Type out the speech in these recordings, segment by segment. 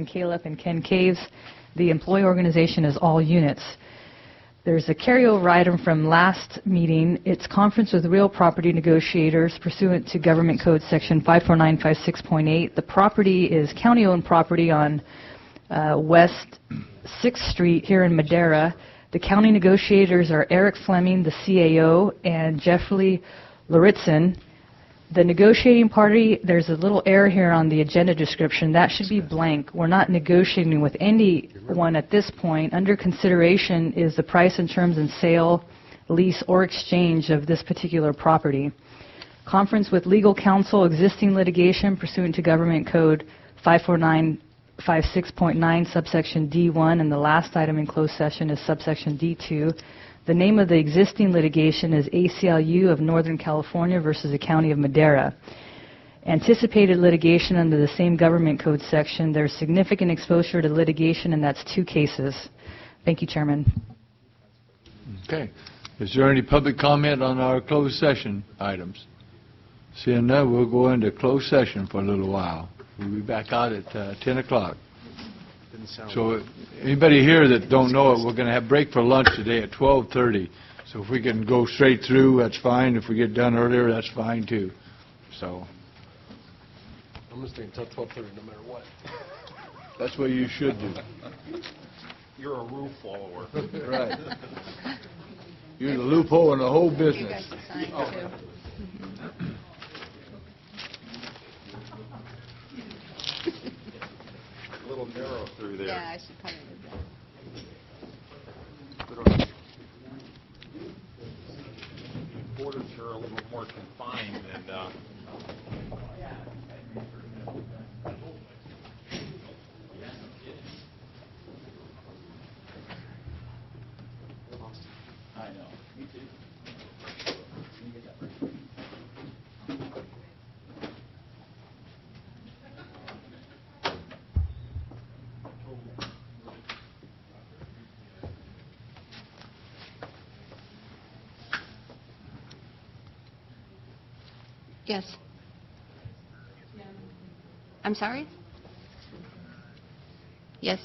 Ian Califf and Ken Caves. The employee organization is all units. There's a carryover item from last meeting. It's conference with real property negotiators pursuant to Government Code Section 54956.8. The property is county-owned property on West 6th Street here in Madera. The county negotiators are Eric Fleming, the CAO, and Jeffrey Luritzen. The negotiating party, there's a little error here on the agenda description. That should be blank. We're not negotiating with anyone at this point. Under consideration is the price and terms and sale, lease, or exchange of this particular property. Conference with legal counsel, existing litigation pursuant to Government Code 54956.9, subsection D1, and the last item in closed session is subsection D2. The name of the existing litigation is ACLU of Northern California versus the County of Madera. Anticipated litigation under the same Government Code section. There's significant exposure to litigation, and that's 2 cases. Thank you, Chairman. Okay. Is there any public comment on our closed session items? Seeing none, we'll go into closed session for a little while. We'll be back out at 10 o'clock. So anybody here that don't know it, we're going to have break for lunch today at 12:30. So if we can go straight through, that's fine. If we get done earlier, that's fine too. So I'm going to stay until 12:30 no matter what. that's what you should do. You're a rule follower. Right. You're the loophole in the whole business. A little narrow through there. Yeah, I should probably do that. Borders are a little more confined than. I know. Me too. Yes. I'm sorry? Yes.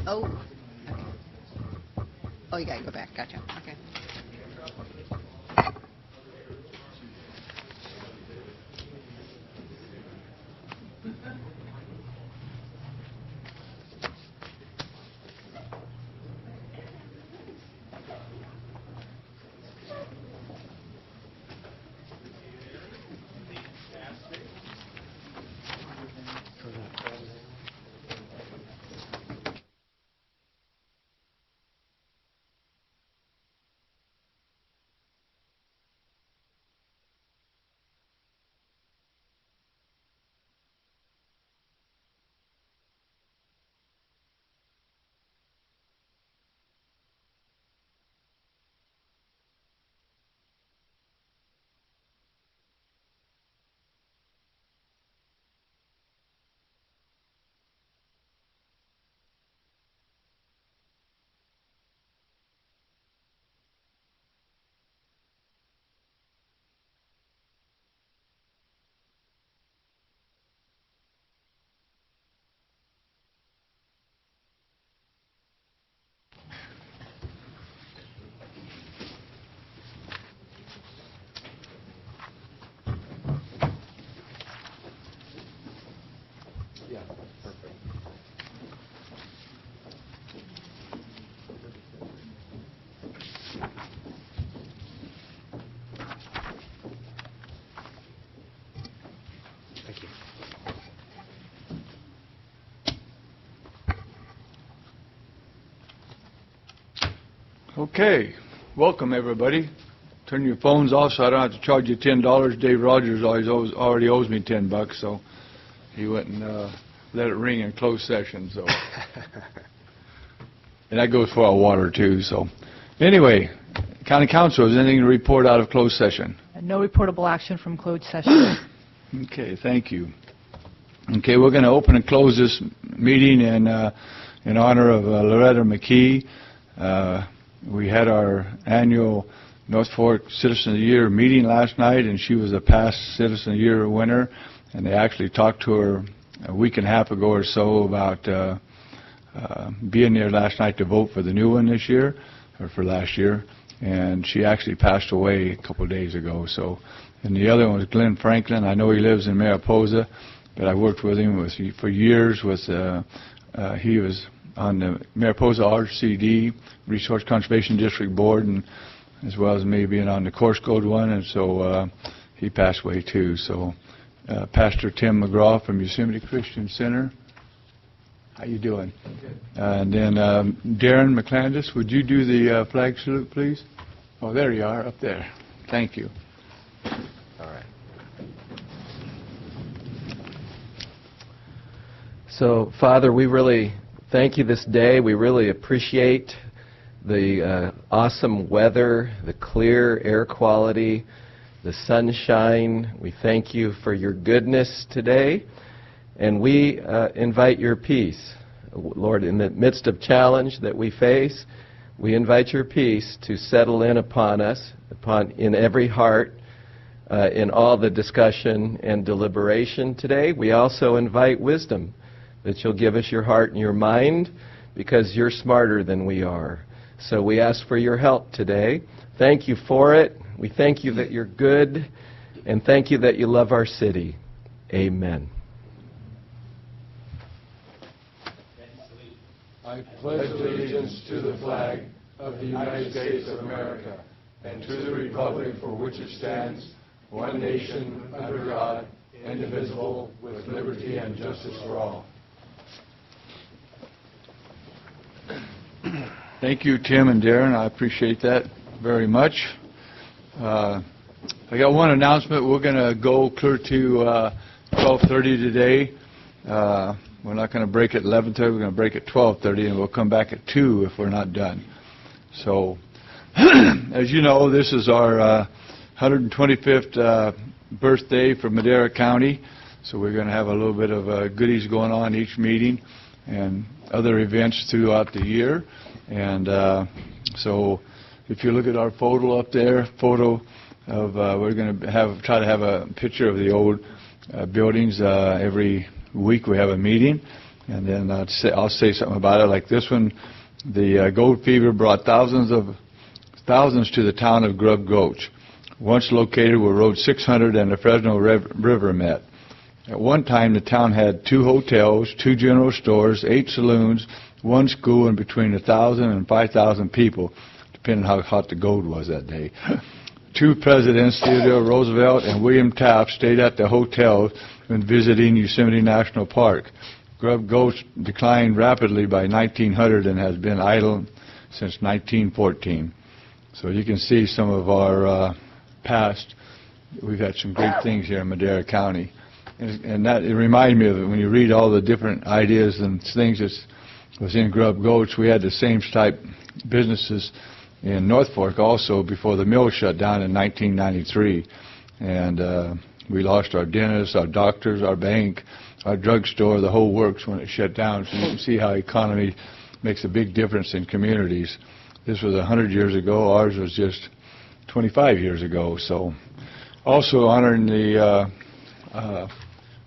Oh. Okay. Oh, you got to go back. Gotcha. Okay. Yeah, perfect. Thank you. Okay, welcome everybody. Turn your phones off so I don't have to charge you $10. Dave Rogers already owes me $10, so he went and let it ring in closed session. So, and that goes for our water too. So, anyway, County Council, is anything to report out of closed session? No reportable action from closed session. Okay, thank you. Okay, we're going to open and close this meeting in honor of Loretta McKee. We had our annual North Fork Citizen of the Year meeting last night, and she was a past Citizen of the Year winner. And they actually talked to her a week and a half ago or so about being there last night to vote for the new one this year, or for last year. And she actually passed away a couple of days ago. So, and the other one was Glenn Franklin. I know he lives in Mariposa, but I worked with him for years. He was on the Mariposa RCD, Resource Conservation District Board, and as well as me being on the Course Code one, and so he passed away too. So Pastor Tim McGraw from Yosemite Christian Center, how you doing? And then Darren McClandis, would you do the flag salute, please? Oh, there you are, up there. Thank you. All right. So, Father, we really thank you this day. We really appreciate the awesome weather, the clear air quality, the sunshine. We thank you for your goodness today, and we invite your peace. Lord, in the midst of challenge that we face, we invite your peace to settle in upon us, in every heart, in all the discussion and deliberation today. We also invite wisdom, that you'll give us your heart and your mind, because you're smarter than we are. So we ask for your help today. Thank you for it. We thank you that you're good, and thank you that you love our city. Amen. I pledge allegiance to the flag of the United States of America and to the republic for which it stands, one nation, under God, indivisible, with liberty and justice for all. Thank you, Tim and Darren. I appreciate that very much. I got one announcement. We're going to go clear to 12:30 today. We're not going to break at 11:30. We're going to break at 12:30, and we'll come back at 2 if we're not done. So, as you know, this is our 125th birthday for Madera County. So we're going to have a little bit of goodies going on each meeting and other events throughout the year. And so if you look at our photo up there, we're going to try to have a picture of the old buildings every week we have a meeting. And then I'll say something about it. Like this one, the gold fever brought thousands to the town of Grub Gulch, once located where Road 600 and the Fresno River met. At one time, the town had 2 hotels, 2 general stores, 8 saloons, 1 school, and between 1,000 and 5,000 people, depending on how hot the gold was that day. 2 presidents, Theodore Roosevelt and William Taft, stayed at the hotel when visiting Yosemite National Park. Grub Gulch declined rapidly by 1900 and has been idle since 1914. So you can see some of our past. We've had some great things here in Madera County. And that, it reminded me of it when you read all the different ideas and things that was in Grub Gulch. We had the same type businesses in North Fork also before the mill shut down in 1993. And we lost our dentists, our doctors, our bank, our drugstore, the whole works when it shut down. So you can see how economy makes a big difference in communities. This was 100 years ago. Ours was just 25 years ago. So also honoring the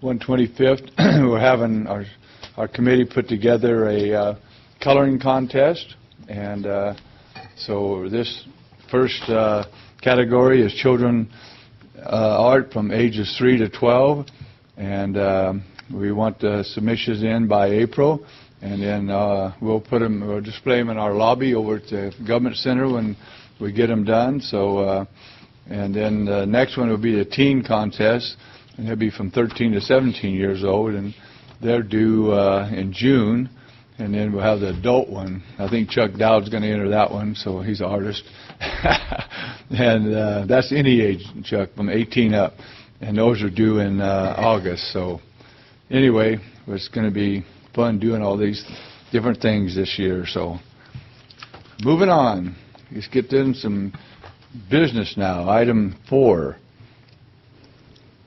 125th, we're having our committee put together a coloring contest. And so this first category is children art from ages 3 to 12. And we want the submissions in by April, and then we'll display them in our lobby over at the Government Center when we get them done. So, and then the next one will be the teen contest, and they'll be from 13 to 17 years old, and they're due in June. And then we'll have the adult one. I think Chuck Dowd's going to enter that one, so he's an artist. And that's any age, Chuck, from 18 up. And those are due in August. So anyway, it's going to be fun doing all these different things this year. So moving on, let's get in some business now. Item 4.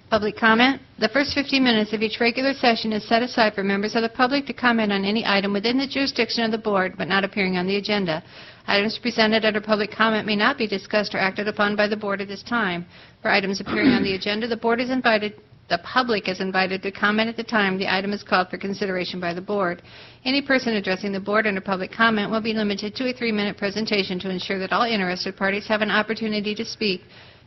Public comment. The first 15 minutes of each regular session is set aside for members of the public to comment on any item within the jurisdiction of the board but not appearing on the agenda. Items presented under public comment may not be discussed or acted upon by the board at this time. For items appearing on the agenda, the public is invited to comment at the time the item is called for consideration by the board. Any person addressing the board under public comment will be limited to a 3-minute presentation to ensure that all interested parties have an opportunity to speak.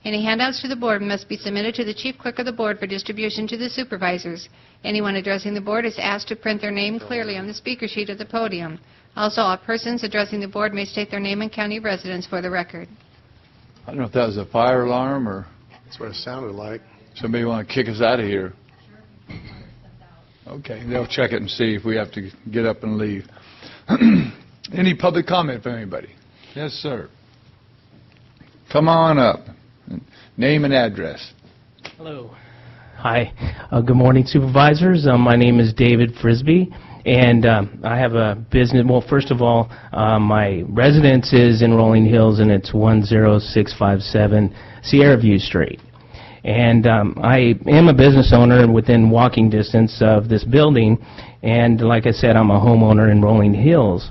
Any handouts to the board must be submitted to the chief clerk of the board for distribution to the supervisors. Anyone addressing the board is asked to print their name clearly on the speaker sheet at the podium. Also, all persons addressing the board may state their name and county residence for the record. I don't know if that was a fire alarm or That's what it sounded like. somebody want to kick us out of here. Okay, they'll check it and see if we have to get up and leave. Any public comment from anybody? Yes, sir. Come on up. Name and address. Hello. Hi. Good morning, supervisors. My name is David Frisbee, and I have a business. Well, first of all, my residence is in Rolling Hills, and it's 10657 Sierra View Street. And I am a business owner within walking distance of this building, and like I said, I'm a homeowner in Rolling Hills.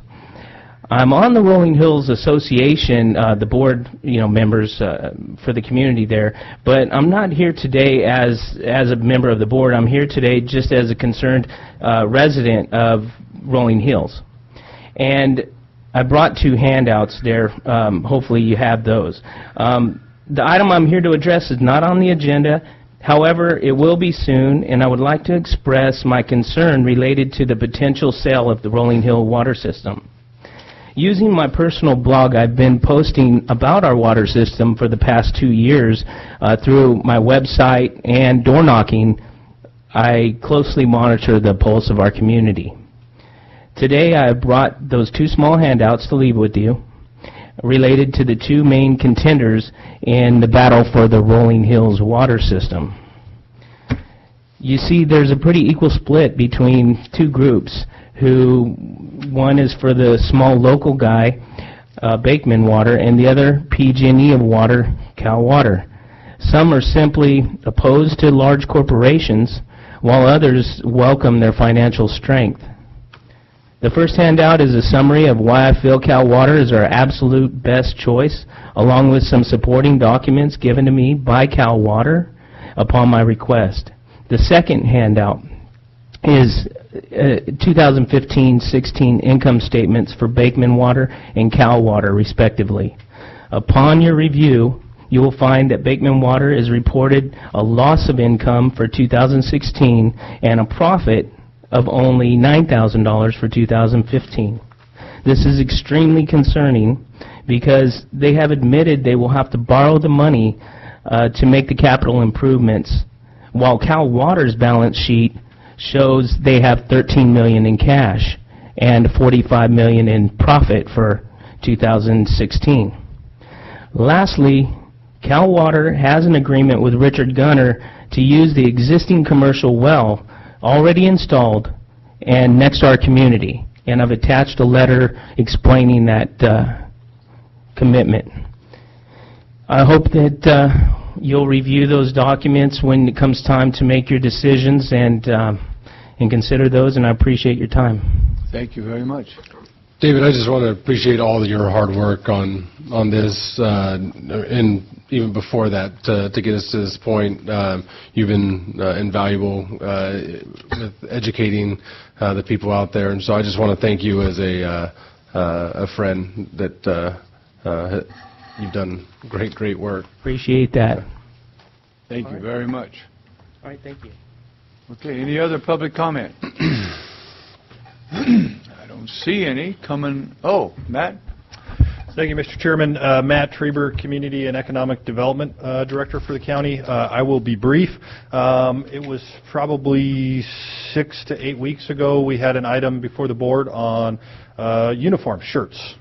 I'm on the Rolling Hills Association, the board, members for the community there, but I'm not here today as a member of the board. I'm here today just as a concerned resident of Rolling Hills. And I brought 2 handouts there. Hopefully you have those. The item I'm here to address is not on the agenda. However, it will be soon, and I would like to express my concern related to the potential sale of the Rolling Hill water system. Using my personal blog, I've been posting about our water system for the past 2 years through my website and door knocking. I closely monitor the pulse of our community. Today, I brought those 2 small handouts to leave with you related to the 2 main contenders in the battle for the Rolling Hills water system. You see, there's a pretty equal split between 2 groups. One is for the small local guy, Bakeman Water, and the other PG&E of Water, Cal Water. Some are simply opposed to large corporations, while others welcome their financial strength. The first handout is a summary of why I feel Cal Water is our absolute best choice, along with some supporting documents given to me by Cal Water upon my request. The second handout is 2015-16 income statements for Bakeman Water and Cal Water, respectively. Upon your review, you will find that Bakeman Water is reported a loss of income for 2016 and a profit of only $9,000 for 2015. This is extremely concerning because they have admitted they will have to borrow the money to make the capital improvements, while Cal Water's balance sheet shows they have $13 million in cash and $45 million in profit for 2016. Lastly, Cal Water has an agreement with Richard Gunner to use the existing commercial well already installed and next to our community, and I've attached a letter explaining that commitment. I hope that you'll review those documents when it comes time to make your decisions and consider those, and I appreciate your time. Thank you very much. David, I just want to appreciate all of your hard work on this, and even before that, to get us to this point. You've been invaluable with educating the people out there, and so I just want to thank you as a friend that you've done great work. Appreciate that. Thank you very much. All right, thank you. Okay, any other public comment? I don't see any coming. Oh, Matt? Thank you, Mr. Chairman. Matt Treber, Community and Economic Development Director for the county. I will be brief. It was probably 6 to 8 weeks ago we had an item before the board on uniform shirts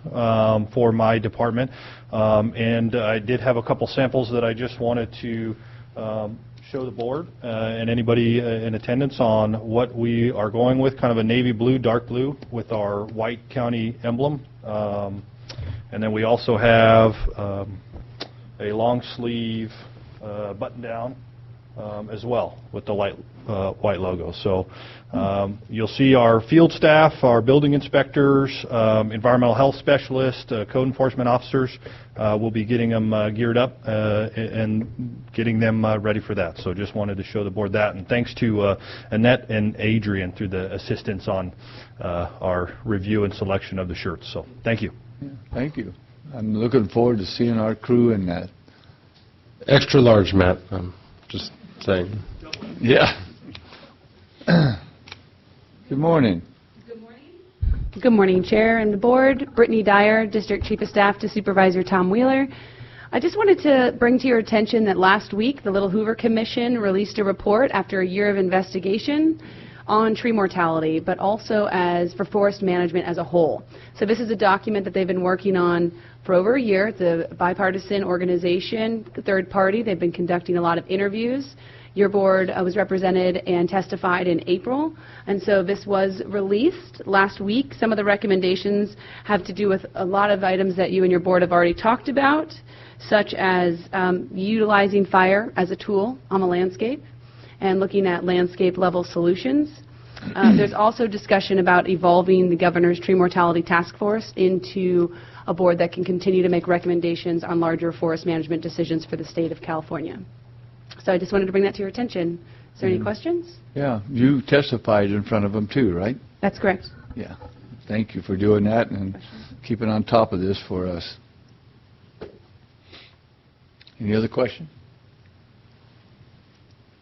for my department, and I did have a couple samples that I just wanted to show the board and anybody in attendance on what we are going with, kind of a navy blue, dark blue with our white county emblem. And then we also have a long sleeve button down as well with the white logo. So you'll see our field staff, our building inspectors, environmental health specialists, code enforcement officers. We'll be getting them geared up and getting them ready for that. So just wanted to show the board that. And thanks to Annette and Adrian through the assistance on our review and selection of the shirts. So thank you. Yeah, thank you. I'm looking forward to seeing our crew in that. Extra large, Matt. Just saying. Yeah. Good morning. Good morning, Chair and the Board. Brittany Dyer, District Chief of Staff to Supervisor Tom Wheeler. I just wanted to bring to your attention that last week the Little Hoover Commission released a report after a year of investigation on tree mortality, but also for forest management as a whole. So this is a document that they've been working on for over a year. It's a bipartisan organization, third party. They've been conducting a lot of interviews. Your board was represented and testified in April, and so this was released last week. Some of the recommendations have to do with a lot of items that you and your board have already talked about, such as utilizing fire as a tool on the landscape and looking at landscape level solutions. There's also discussion about evolving the Governor's Tree Mortality Task Force into a board that can continue to make recommendations on larger forest management decisions for the state of California. So I just wanted to bring that to your attention. Is there any questions? Yeah, you testified in front of them too, right? That's correct. Yeah. Thank you for doing that and keeping on top of this for us. Any other question?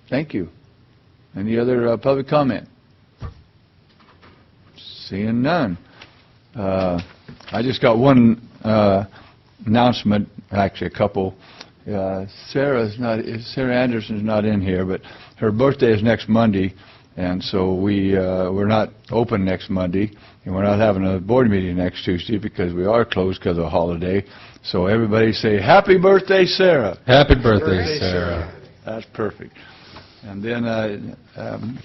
Thank you. Any other public comment? Seeing none. I just got one announcement, actually a couple. Sarah Anderson's not in here, but her birthday is next Monday, and so we're not open next Monday, and we're not having a board meeting next Tuesday because we are closed because of a holiday. So everybody say, happy birthday, Sarah. Happy birthday, Sarah. That's perfect. And then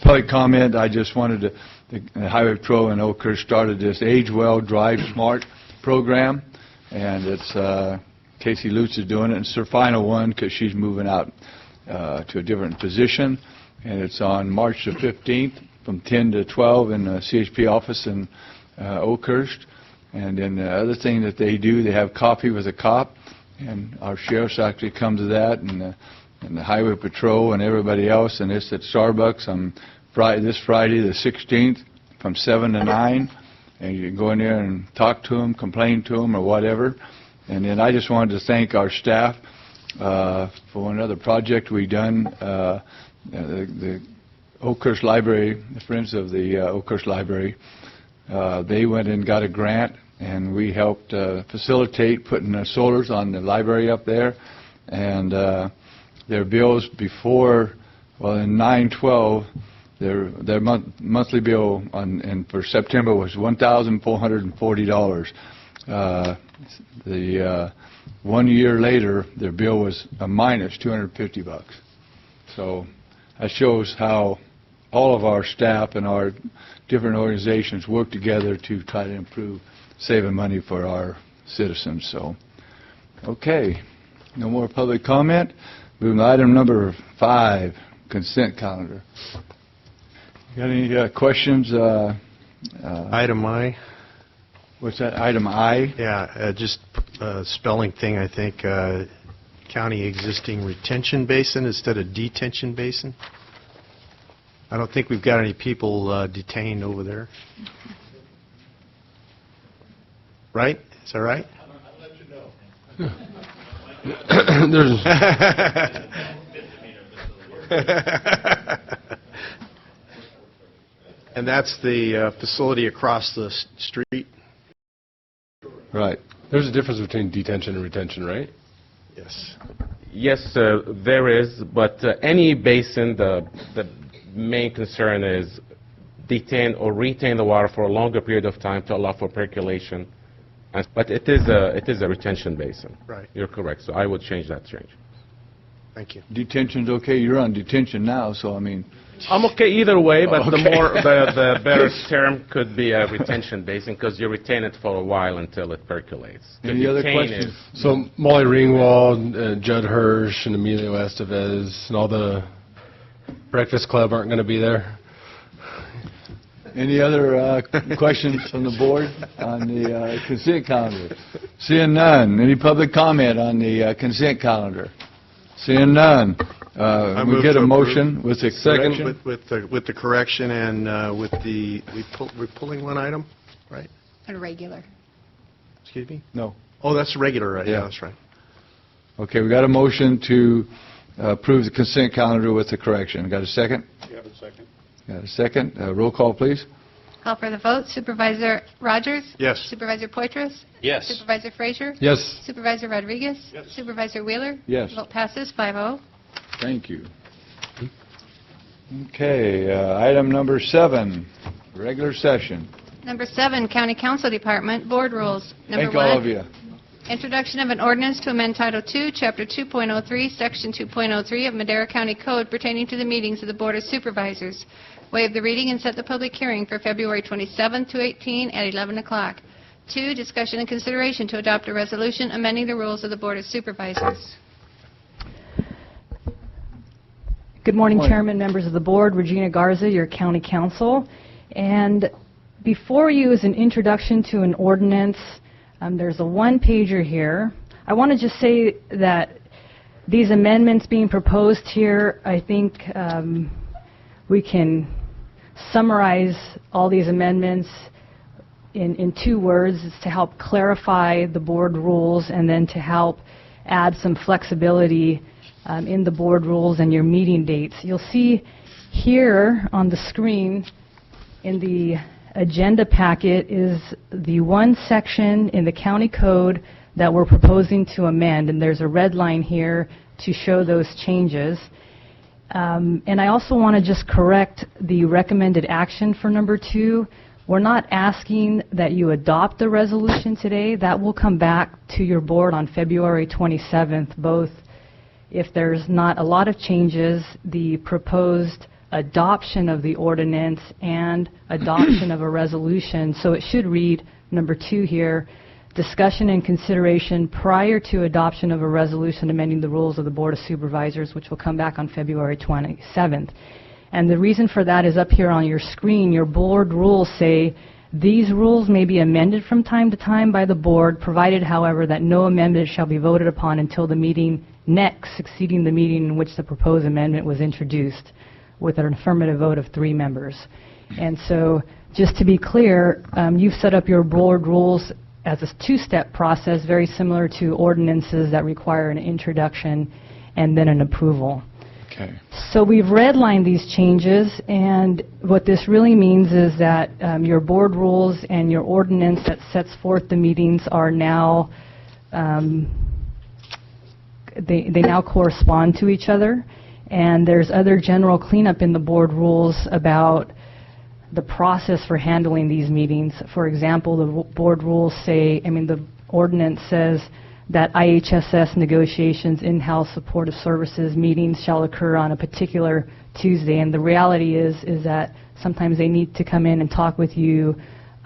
public comment, I just wanted to, the Highway Patrol in Oakhurst started this Age Well, Drive Smart program, and it's Casey Lutz is doing it. It's her final one because she's moving out to a different position, and it's on March the 15th from 10 to 12 in the CHP office in Oakhurst. And then the other thing that they do, they have Coffee with a Cop, and our sheriffs actually come to that, and the Highway Patrol and everybody else, and it's at Starbucks on this Friday the 16th from 7 to 9, and you can go in there and talk to them, complain to them, or whatever. And then I just wanted to thank our staff for another project we done. The Oakhurst Library, the Friends of the Oakhurst Library, they went and got a grant, and we helped facilitate putting solars on the library up there. And their bills before, well, in 9/12, their monthly bill and for September was $1,440. The 1 year later, their bill was a minus $250. So that shows how all of our staff and our different organizations work together to try to improve saving money for our citizens. So, okay, no more public comment. Moving to item number 5, consent calendar. Got any questions? Item I. What's that, item I? Yeah, just a spelling thing, I think. County existing retention basin instead of detention basin. I don't think we've got any people detained over there. Right? Is that right? There's And that's the facility across the street? Right. There's a difference between detention and retention, right? Yes. Yes, there is, but any basin, the main concern is detain or retain the water for a longer period of time to allow for percolation. But it is a retention basin. Right. You're correct, so I would change that change. Thank you. Detention's okay. You're on detention now, so I mean. I'm okay either way, but Okay. the better term could be a retention basin because you retain it for a while until it percolates. To Any other detain questions? So Molly Ringwald, Judd Hirsch, and Emilio Estevez, and all the Breakfast Club aren't going to be there? Any other questions from the board on the consent calendar? Seeing none. Any public comment on the consent calendar? Seeing none. We get a motion with the correction? With the correction and with the, we're pulling one item, right? A regular. Excuse me? No. Oh, that's regular, right? Yeah. Yeah, that's right. Okay, we got a motion to approve the consent calendar with the correction. Got a second? You have a second? Got a second? Roll call, please. Call for the vote. Supervisor Rogers? Yes. Supervisor Poitras? Yes. Supervisor Frazier? Yes. Supervisor Rodriguez? Yes. Supervisor Wheeler? Yes. Vote passes 5-0. Thank you. Okay, item number 7, regular session. Number 7, County Council Department, Board Rules. Number Thank all 1, of you. introduction of an ordinance to amend Title II, Chapter 2.03, Section 2.03 of Madera County Code pertaining to the meetings of the Board of Supervisors. Waive the reading and set the public hearing for February 27, 2018 at 11 o'clock. 2, discussion and consideration to adopt a resolution amending the rules of the Board of Supervisors. Good morning, Morning. Chairman, members of the board. Regina Garza, your county counsel. And before you is an introduction to an ordinance. There's a one-pager here. I want to just say that these amendments being proposed here, I think we can summarize all these amendments in 2 words. It's to help clarify the board rules and then to help add some flexibility in the board rules and your meeting dates. You'll see here on the screen in the agenda packet is the one section in the county code that we're proposing to amend, and there's a red line here to show those changes. And I also want to just correct the recommended action for number 2. We're not asking that you adopt the resolution today. That will come back to your board on February 27th, both if there's not a lot of changes, the proposed adoption of the ordinance and adoption of a resolution. So it should read, number 2 here, discussion and consideration prior to adoption of a resolution amending the rules of the Board of Supervisors, which will come back on February 27th. And the reason for that is up here on your screen. Your board rules say, these rules may be amended from time to time by the board, provided, however, that no amendment shall be voted upon until the meeting next succeeding the meeting in which the proposed amendment was introduced. with an affirmative vote of 3 members. And so, just to be clear, you've set up your board rules as a 2-step process, very similar to ordinances that require an introduction and then an approval. Okay. So we've redlined these changes, and what this really means is that your board rules and your ordinance that sets forth the meetings are now, they now correspond to each other, and there's other general cleanup in the board rules about the process for handling these meetings. For example, the board rules say, the ordinance says that IHSS negotiations, in-house supportive services meetings shall occur on a particular Tuesday. And the reality is that sometimes they need to come in and talk with you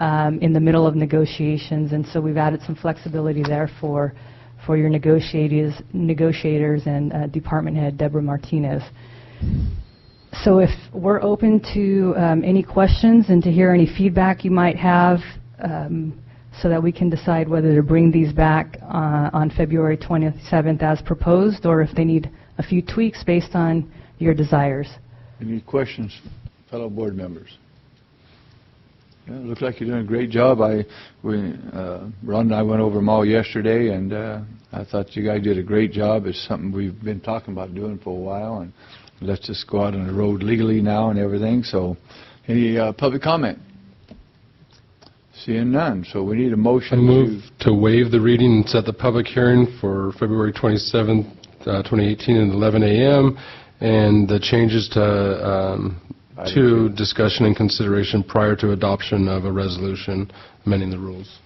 in the middle of negotiations. And so we've added some flexibility there for your negotiators and Department Head Deborah Martinez. So if we're open to any questions and to hear any feedback you might have, so that we can decide whether to bring these back on February 27th as proposed, or if they need a few tweaks based on your desires. Any questions, fellow board members? Yeah, it looks like you're doing a great job. Ron and I went over them all yesterday, and I thought you guys did a great job. It's something we've been talking about doing for a while, and let's just go out on the road legally now and everything. So, any public comment? Seeing none, so we need a motion. I move to waive the reading and set the public hearing for February 27th, 2018 at 11 a.m. and the changes to discussion and consideration prior to adoption of a resolution amending the rules.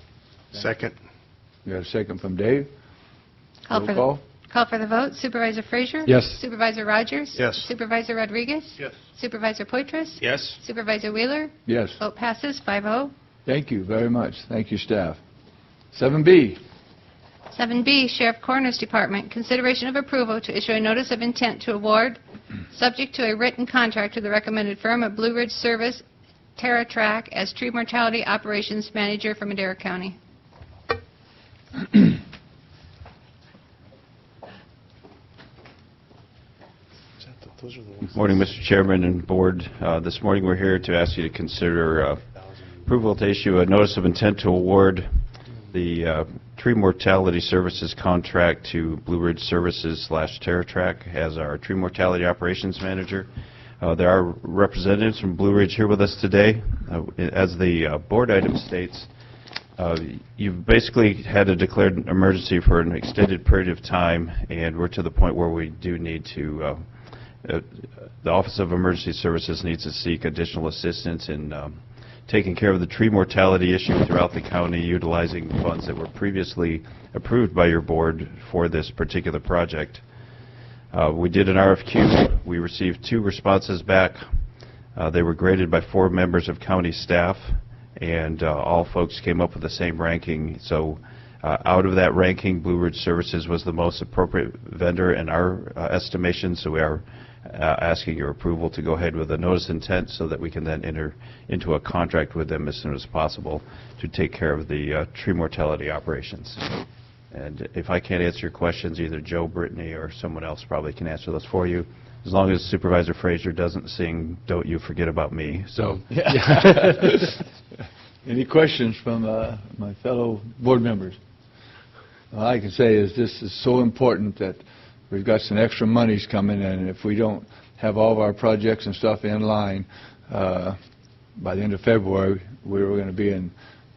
Second. You got a second from Dave? Call for the vote. Supervisor Frazier? Yes. Supervisor Rogers? Yes. Supervisor Rodriguez? Yes. Supervisor Poitras? Yes. Supervisor Wheeler? Yes. Vote passes 5-0. Thank you very much. Thank you, staff. 7B. 7B, Sheriff Coroner's Department, consideration of approval to issue a notice of intent to award, subject to a written contract to the recommended firm of Blue Ridge Service, TerraTrack, as Tree Mortality Operations Manager for Madera County. Morning, Mr. Chairman and Board. This morning we're here to ask you to consider approval to issue a notice of intent to award the Tree Mortality Services contract to Blue Ridge Services / TerraTrack as our Tree Mortality Operations Manager. There are representatives from Blue Ridge here with us today. As the board item states, you've basically had a declared emergency for an extended period of time, and we're to the point where we do need to the Office of Emergency Services needs to seek additional assistance in taking care of the tree mortality issue throughout the county, utilizing funds that were previously approved by your board for this particular project. We did an RFQ. We received 2 responses back. They were graded by 4 members of county staff, and all folks came up with the same ranking. So out of that ranking, Blue Ridge Services was the most appropriate vendor in our estimation, so we are asking your approval to go ahead with a notice of intent so that we can then enter into a contract with them as soon as possible to take care of the tree mortality operations. And if I can't answer your questions, either Joe, Brittany, or someone else probably can answer those for you. As long as Supervisor Frazier doesn't sing "Don't You Forget About Me." So, Any questions from my fellow board members? All I can say is this is so important that we've got some extra monies coming, and if we don't have all of our projects and stuff in line by the end of February, we're going to be in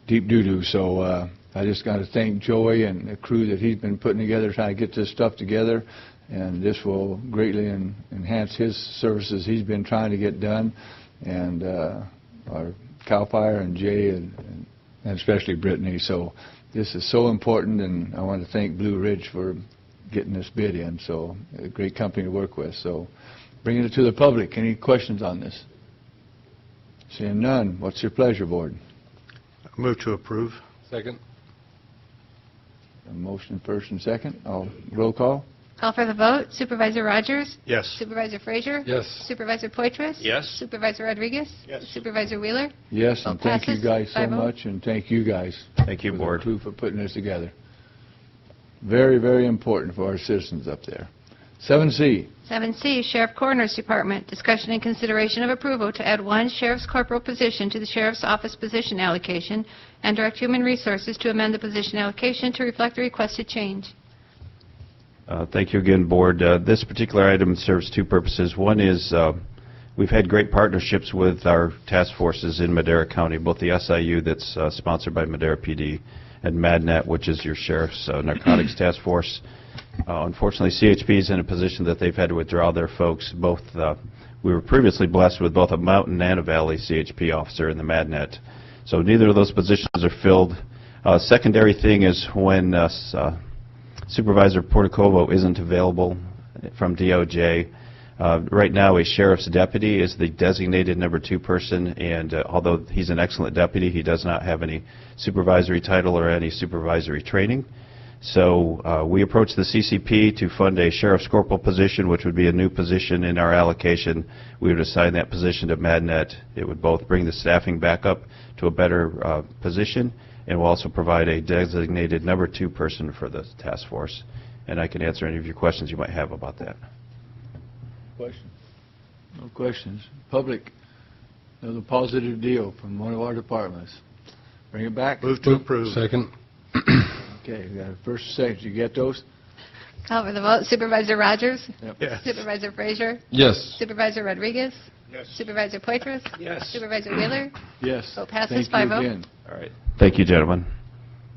deep doo-doo. So I just got to thank Joey and the crew that he's been putting together, trying to get this stuff together, and this will greatly enhance his services he's been trying to get done, and our CAL FIRE and Jay and especially Brittany. So this is so important, and I want to thank Blue Ridge for getting this bid in. So a great company to work with. So bringing it to the public. Any questions on this? Seeing none, what's your pleasure, board? Move to approve. Second. A motion first and second. Roll call. Call for the vote. Supervisor Rogers? Yes. Supervisor Frazier? Yes. Supervisor Poitras? Yes. Supervisor Rodriguez? Yes. Supervisor Wheeler? Yes, and Vote thank you passes guys so 5-0. much, and thank you guys. Thank you, for Board. the crew for putting this together. Very, very important for our citizens up there. 7C. 7C, Sheriff Coroner's Department, discussion and consideration of approval to add one sheriff's corporal position to the sheriff's office position allocation, and direct human resources to amend the position allocation to reflect the requested change. Thank you again, Board. This particular item serves two purposes. One is we've had great partnerships with our task forces in Madera County, both the SIU that's sponsored by Madera PD and MADNET, which is your Sheriff's Narcotics Task Force. Unfortunately, CHP is in a position that they've had to withdraw their folks. Both we were previously blessed with both a mountain and a valley CHP officer in the MADNET. So neither of those positions are filled. Secondary thing is when Supervisor Portacovo isn't available from DOJ. Right now, a sheriff's deputy is the designated number 2 person, and although he's an excellent deputy, he does not have any supervisory title or any supervisory training. So we approached the CCP to fund a sheriff's corporal position, which would be a new position in our allocation. We would assign that position to MADNET. It would both bring the staffing back up to a better position, and will also provide a designated number 2 person for the task force. And I can answer any of your questions you might have about that. Questions? No questions. Public, another positive deal from one of our departments. Bring it back. Move to approve. Second. Okay, we got a first and second. Did you get those? Call for the vote. Supervisor Rogers? Yep. Yes. Supervisor Frazier? Yes. Supervisor Rodriguez? Yes. Supervisor Poitras? Yes. Supervisor Wheeler? Yes. Vote passes Thank you 5-0. again. All right. Thank you, gentlemen.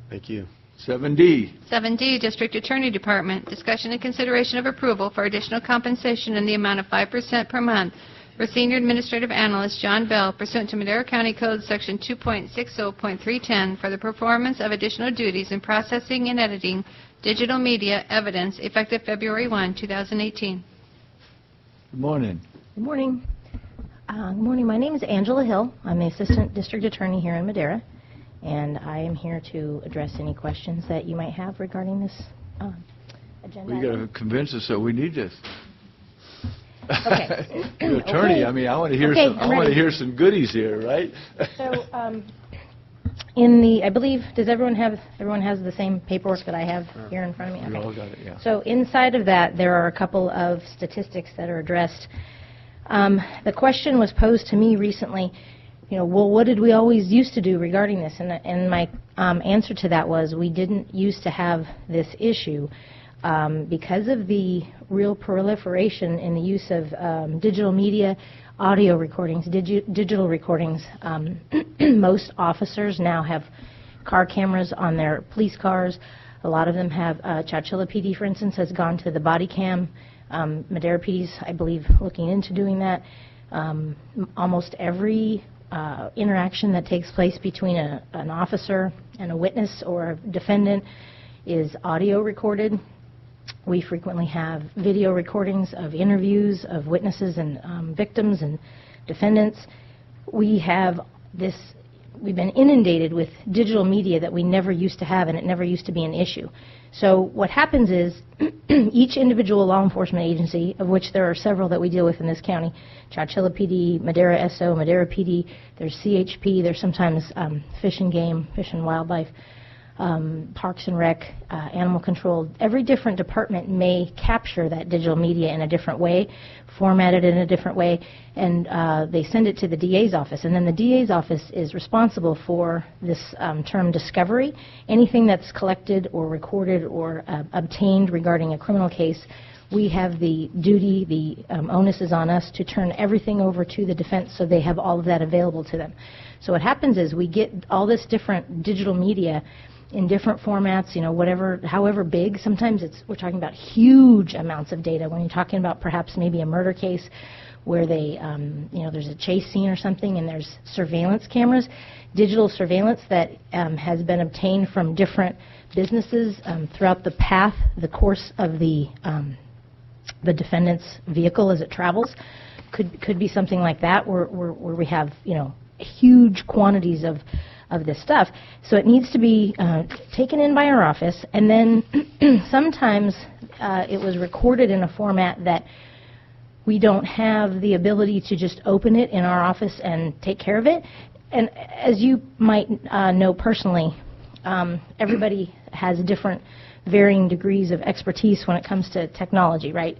Thank you. 7D. 7D, District Attorney Department, discussion and consideration of approval for additional compensation in the amount of 5% per month for Senior Administrative Analyst John Bell pursuant to Madera County Code Section 2.60.310 for the performance of additional duties in processing and editing digital media evidence effective February 1, 2018. Good morning. Good morning. Good morning. My name is Angela Hill. I'm the Assistant District Attorney here in Madera, and I am here to address any questions that you might have regarding this agenda. We got to convince us that we need this. Okay. You're an attorney. Okay. I mean, I want to hear Okay, some. I'm I want to ready. hear some goodies here, right? So, in the, I believe, does everyone has the same paperwork that I have here in front of me? We Okay. all got it. Yeah. So inside of that, there are a couple of statistics that are addressed. The question was posed to me recently, well, what did we always used to do regarding this? And my answer to that was we didn't used to have this issue. Because of the real proliferation in the use of digital media, audio recordings, digital recordings, most officers now have car cameras on their police cars. A lot of them have, Chowchilla PD, for instance, has gone to the body cam. Madera PD's, I believe, looking into doing that. Almost every interaction that takes place between an officer and a witness or a defendant is audio recorded. We frequently have video recordings of interviews of witnesses and victims and defendants. We've been inundated with digital media that we never used to have, and it never used to be an issue. So what happens is each individual law enforcement agency, of which there are several that we deal with in this county, Chowchilla PD, Madera SO, Madera PD, there's CHP, there's sometimes Fish and Game, Fish and Wildlife, Parks and Rec, Animal Control. Every different department may capture that digital media in a different way, format it in a different way, and they send it to the DA's office. And then the DA's office is responsible for this term discovery. Anything that's collected or recorded or obtained regarding a criminal case, we have the duty, the onus is on us to turn everything over to the defense so they have all of that available to them. So what happens is we get all this different digital media in different formats, however big. Sometimes we're talking about huge amounts of data. When you're talking about perhaps maybe a murder case where there's a chase scene or something and there's surveillance cameras, digital surveillance that has been obtained from different businesses throughout the course of the defendant's vehicle as it travels, could be something like that where we have huge quantities of this stuff. So it needs to be taken in by our office, and then sometimes it was recorded in a format that we don't have the ability to just open it in our office and take care of it. And as you might know personally, everybody has different varying degrees of expertise when it comes to technology, right?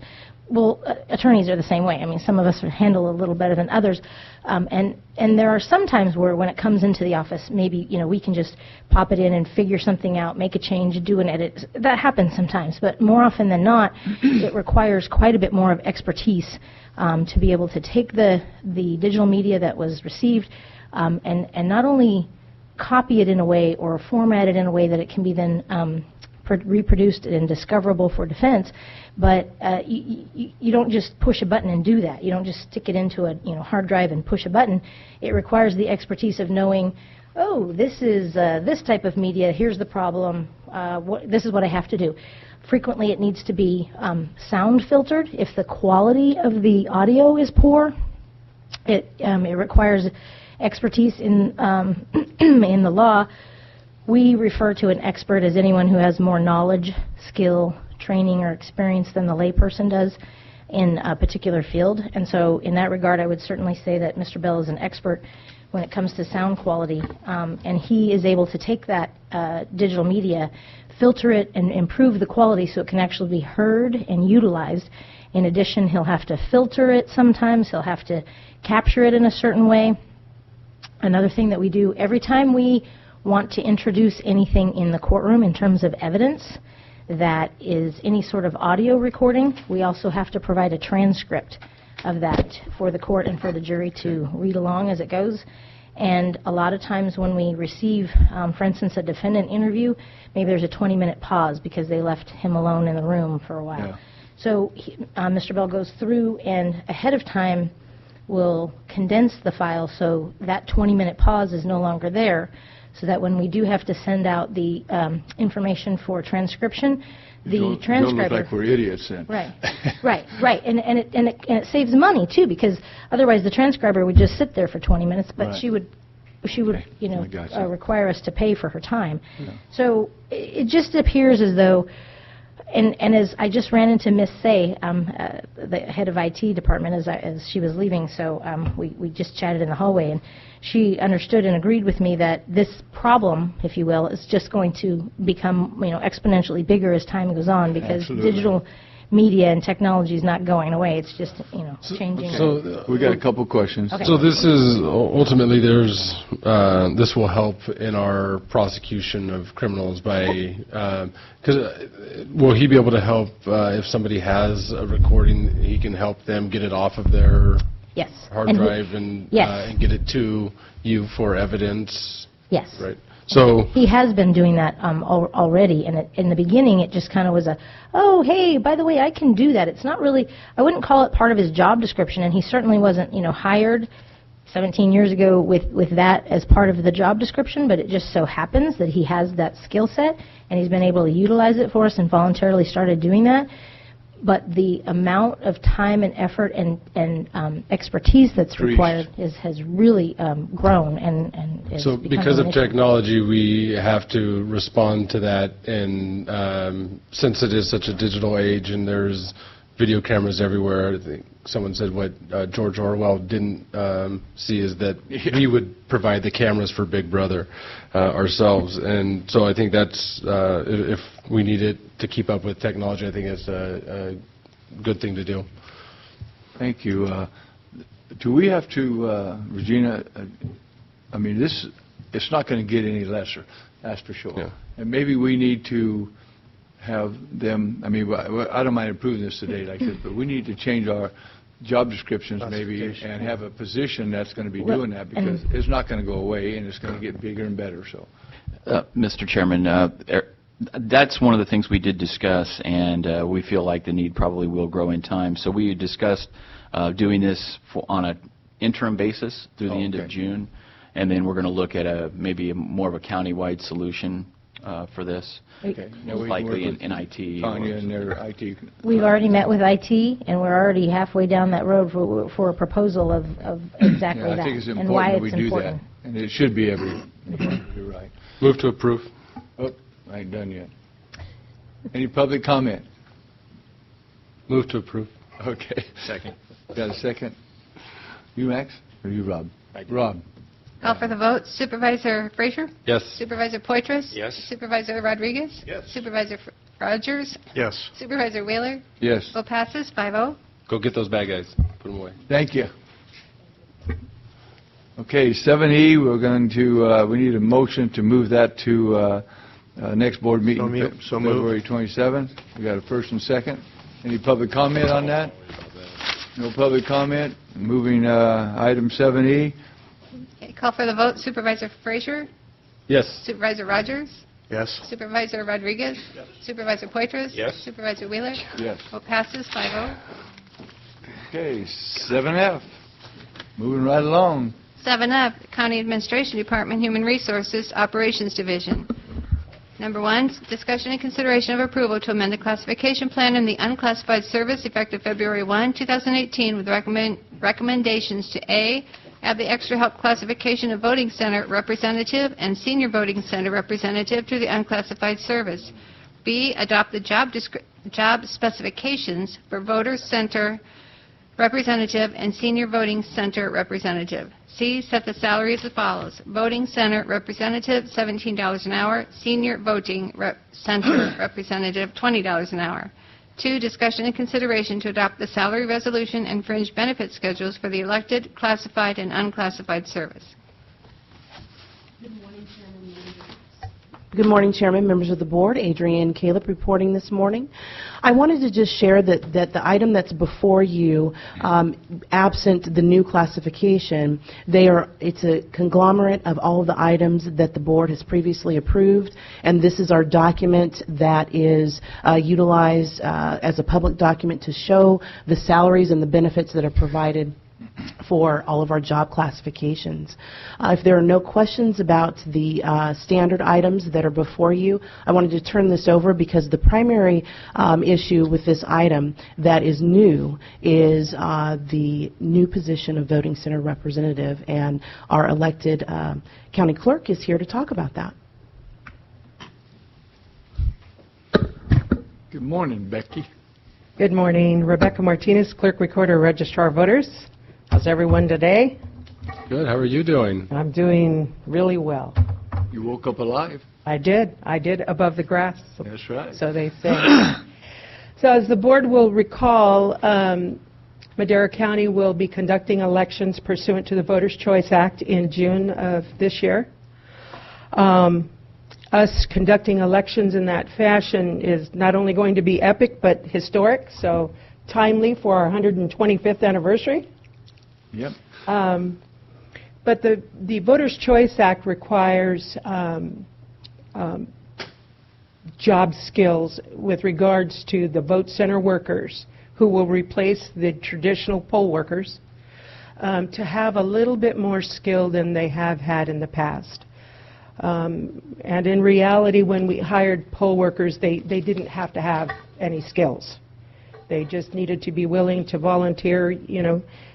Well, attorneys are the same way. I mean, some of us handle a little better than others, and there are some times where, when it comes into the office, maybe we can just pop it in and figure something out, make a change, do an edit. That happens sometimes, but more often than not, it requires quite a bit more of expertise to be able to take the digital media that was received and not only copy it in a way or format it in a way that it can be then reproduced and discoverable for defense, but you don't just push a button and do that. You don't just stick it into a hard drive and push a button. It requires the expertise of knowing, oh, this is this type of media, here's the problem, this is what I have to do. Frequently it needs to be sound filtered. If the quality of the audio is poor, it requires expertise in, in the law. We refer to an expert as anyone who has more knowledge, skill, training, or experience than the layperson does in a particular field. And so in that regard, I would certainly say that Mr. Bell is an expert when it comes to sound quality. And he is able to take that digital media, filter it, and improve the quality so it can actually be heard and utilized. In addition, he'll have to filter it sometimes. He'll have to capture it in a certain way. Another thing that we do every time we want to introduce anything in the courtroom in terms of evidence that is any sort of audio recording, we also have to provide a transcript of that for the court and for the jury to read along as it goes. And a lot of times when we receive, for instance, a defendant interview, maybe there's a 20-minute pause because they left him alone in the room for a while. Yeah. So Mr. Bell goes through and ahead of time will condense the file so that 20-minute pause is no longer there, so that when we do have to send out the information for transcription, the transcriber... Don't look like we're idiots then. Right, right. And it saves money, too, because otherwise the transcriber would just sit there for 20 minutes, but she would require us to pay for her time. Yeah. So it just appears as though... And as I just ran into Miss Say, the head of IT department, as she was leaving, so we just chatted in the hallway, and she understood and agreed with me that this problem, if you will, is just going to become exponentially bigger as time goes on, because digital media and technology is not going away. It's just changing. So we got a couple questions. Okay. So this is ultimately this will help in our prosecution of criminals by will he be able to help if somebody has a recording? He can help them get it off of their hard drive and get it to you for evidence. Yes. Right. So he has been doing that already, and in the beginning it just kind of was oh, hey, by the way, I can do that. It's not really, I wouldn't call it part of his job description, and he certainly wasn't, hired 17 years ago with that as part of the job description, but it just so happens that he has that skill set, and he's been able to utilize it for us and voluntarily started doing that. But the amount of time and effort and expertise that's required has really grown and is so because of technology, we have to respond to that, and since it is such a digital age and there's video cameras everywhere, I think someone said what George Orwell didn't see is that we would provide the cameras for Big Brother ourselves, and so I think that's if we need it to keep up with technology, I think it's a good thing to do. Thank you. Do we have to, Regina, I mean, it's not going to get any lesser, that's for sure. Yeah. And maybe we need to have them, I mean, I don't mind approving this today like this, but we need to change our job descriptions maybe and have a position that's going to be doing that, because it's not going to go away and it's going to get bigger and better. So, Mr. Chairman, that's one of the things we did discuss, and we feel like the need probably will grow in time. So we discussed doing this on an interim basis through the end of June, and then we're going to look at maybe more of a county-wide solution for this, likely in IT. Tanya and their IT. We've already met with IT, and we're already halfway down that road for a proposal of exactly that. I think it's important and why that we it's do important. that, and it should be every. You're right. Move to approve. Oh, I ain't done yet. Any public comment? Move to approve. Okay. Second. Got a second? You, Max, or you, Rob? Rob. Call for the vote. Supervisor Frazier? Yes. Supervisor Poitras? Yes. Supervisor Rodriguez? Yes. Supervisor Rogers? Yes. Supervisor Wheeler? Yes. Bill passes 5-0. Go get those bad guys. Put them away. Thank you. Okay, 7E, we're going to, we need a motion to move that to next board meeting, So moved. February 27th. We got a first and second. Any public comment on that? No public comment. Moving item 7E. Okay, call for the vote. Supervisor Frazier? Yes. Supervisor Rogers? Yes. Supervisor Rodriguez? Supervisor Poitras? Yes. Supervisor Wheeler? Yes. Vote passes 5-0. Okay, 7F. Moving right along. 7F, County Administration Department, Human Resources, Operations Division. Number 1, discussion and consideration of approval to amend the classification plan in the unclassified service effective February 1, 2018, with recommendations to A, add the extra help classification of voting center representative and senior voting center representative to the unclassified service. B, adopt the job specifications for voter center representative and senior voting center representative. C, set the salary as follows. Voting center representative, $17 an hour. Senior voting center representative, $20 an hour. 2, discussion and consideration to adopt the salary resolution and fringe benefit schedules for the elected, classified, and unclassified service. Good morning, Chairman, members of the board. Adrienne Caleb reporting this morning. I wanted to just share that the item that's before you, absent the new classification, it's a conglomerate of all of the items that the board has previously approved, and this is our document that is utilized as a public document to show the salaries and the benefits that are provided for all of our job classifications. If there are no questions about the standard items that are before you, I wanted to turn this over because the primary issue with this item that is new is the new position of voting center representative, and our elected county clerk is here to talk about that. Good morning, Becky. Good morning. Rebecca Martinez, Clerk Recorder, Registrar of Voters. How's everyone today? Good. How are you doing? I'm doing really well. You woke up alive. I did above the grass. That's right. So they say. So as the board will recall, Madera County will be conducting elections pursuant to the Voters' Choice Act in June of this year. Us conducting elections in that fashion is not only going to be epic, but historic, so timely for our 125th anniversary. Yep. But the Voters' Choice Act requires job skills with regards to the vote center workers who will replace the traditional poll workers to have a little bit more skill than they have had in the past. And in reality, when we hired poll workers, they didn't have to have any skills. They just needed to be willing to volunteer,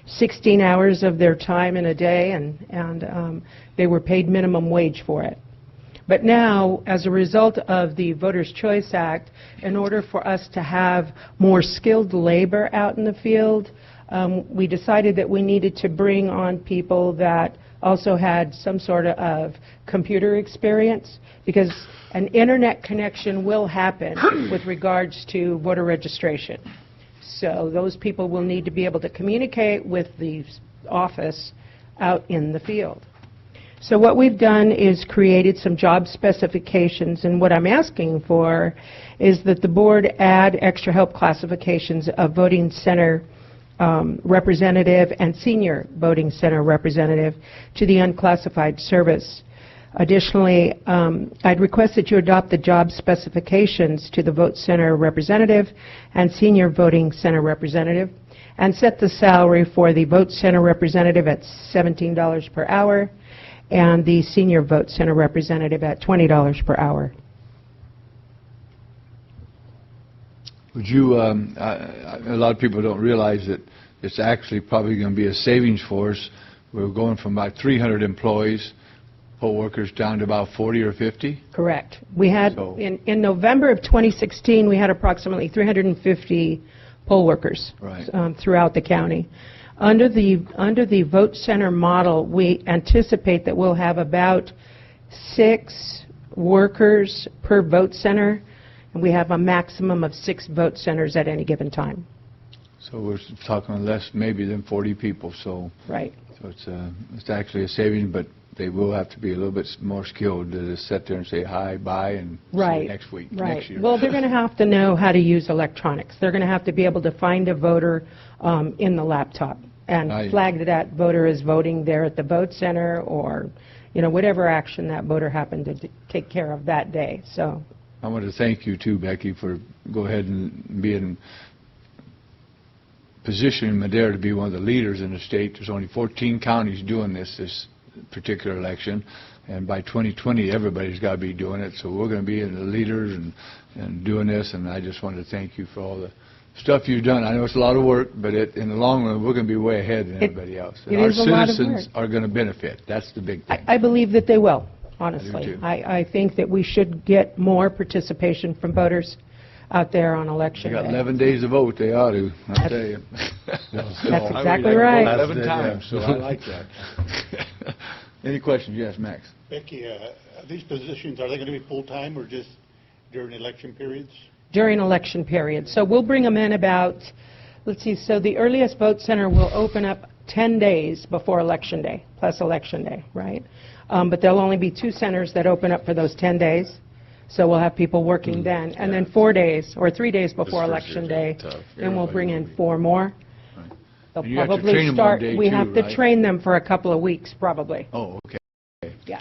16 hours of their time in a day, and they were paid minimum wage for it. But now, as a result of the Voters' Choice Act, in order for us to have more skilled labor out in the field, we decided that we needed to bring on people that also had some sort of computer experience, because an internet connection will happen with regards to voter registration. So those people will need to be able to communicate with the office out in the field. So what we've done is created some job specifications, and what I'm asking for is that the board add extra help classifications of voting center representative and senior voting center representative to the unclassified service. Additionally, I'd request that you adopt the job specifications to the vote center representative and senior voting center representative, and set the salary for the vote center representative at $17 per hour and the senior vote center representative at $20 per hour. Would you, a lot of people don't realize that it's actually probably going to be a savings for us. We're going from about 300 employees, poll workers, down to about 40 or 50? Correct. We had, in November of 2016, we had approximately 350 poll workers throughout the county. Under the vote center model, we anticipate that we'll have about 6 workers per vote center. and we have a maximum of 6 vote centers at any given time. So we're talking less maybe than 40 people, so. Right. So it's actually a saving, but they will have to be a little bit more skilled to just sit there and say hi, bye, and see Right. you next week, Right. next year. Well, they're going to have to know how to use electronics. They're going to have to be able to find a voter in the laptop and flag that voter is voting there at the vote center, or, you know, whatever action that voter happened to take care of that day. So I want to thank you too, Becky, for go ahead and being positioning Madera to be one of the leaders in the state. There's only 14 counties doing this particular election, and by 2020 everybody's got to be doing it. So we're going to be in the leaders and doing this, and I just wanted to thank you for all the stuff you've done. I know it's a lot of work, but in the long run we're going to be way ahead than everybody else. And our citizens are going to benefit. That's the big thing. I believe that they will, honestly. I do too. I think that we should get more participation from voters out there on election They got day. 11 days to vote. They ought to, I'll tell you. That's exactly right. 11 times, so I like that. Any questions? Yes, Max. Becky, these positions, are they going to be full-time or just during election periods? During election period. So we'll bring them in about, let's see, so the earliest vote center will open up 10 days before Election Day, plus Election Day, right? But there'll only be 2 centers that open up for those 10 days. So we'll have people working then. And then 4 days or 3 days before Election Day, then we'll bring in 4 more. They'll And you have to probably train them start, one day we too, have to right? train them for a couple of weeks, probably. Oh, okay. Yeah.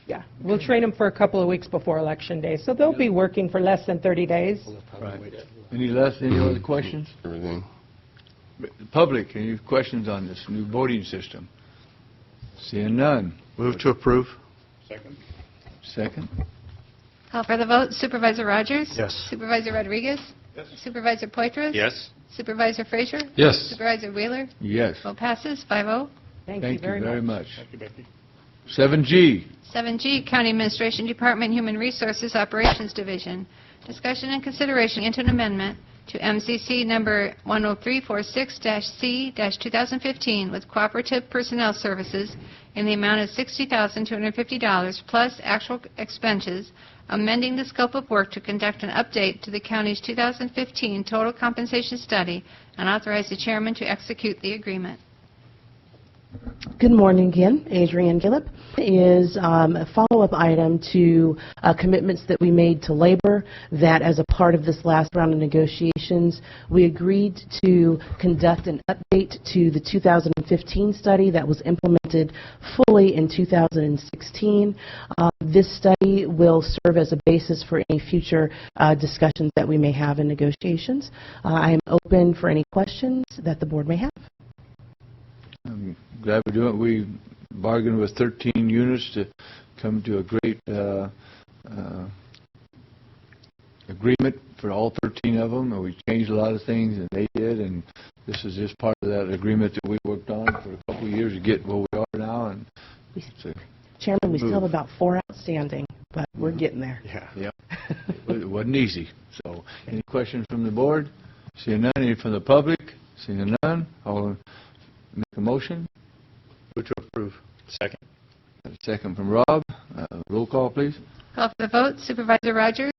Yeah. We'll train them for a couple of weeks before Election Day. So they'll be working for less than 30 days. Right. Any other questions? Everything. Public, any questions on this new voting system? Seeing none. Move to approve. Second. Second. Call for the vote. Supervisor Rogers? Yes. Supervisor Rodriguez? Yes. Supervisor Poitras? Yes. Supervisor Frazier? Yes. Supervisor Wheeler? Yes. Vote passes 5-0. Thank Thank you very much. Thank you, Becky. 7G. 7G, County Administration Department, Human Resources Operations Division. Discussion and consideration into an amendment to MCC number 10346-C-2015 with Cooperative Personnel Services in the amount of $60,250 plus actual expenses, amending the scope of work to conduct an update to the county's 2015 total compensation study, and authorize the chairman to execute the agreement. Good morning again. Adrienne Gillip is a follow-up item to commitments that we made to labor, that as a part of this last round of negotiations, we agreed to conduct an update to the 2015 study that was implemented fully in 2016. This study will serve as a basis for any future discussions that we may have in negotiations. I am open for any questions that the board may have. I'm glad we're doing it. We bargained with 13 units to come to a great agreement for all 13 of them, and we changed a lot of things, and they did, and this is just part of that agreement that we worked on for a couple of years to get where we are now. And Chairman, we still have about 4 outstanding, but we're getting there. Yeah. It wasn't easy. So, any questions from the board? Seeing none. Any from the public? Seeing none. I'll make a motion. Move to approve. Second. A second from Rob. Roll call, please. Call for the vote. Supervisor Rogers?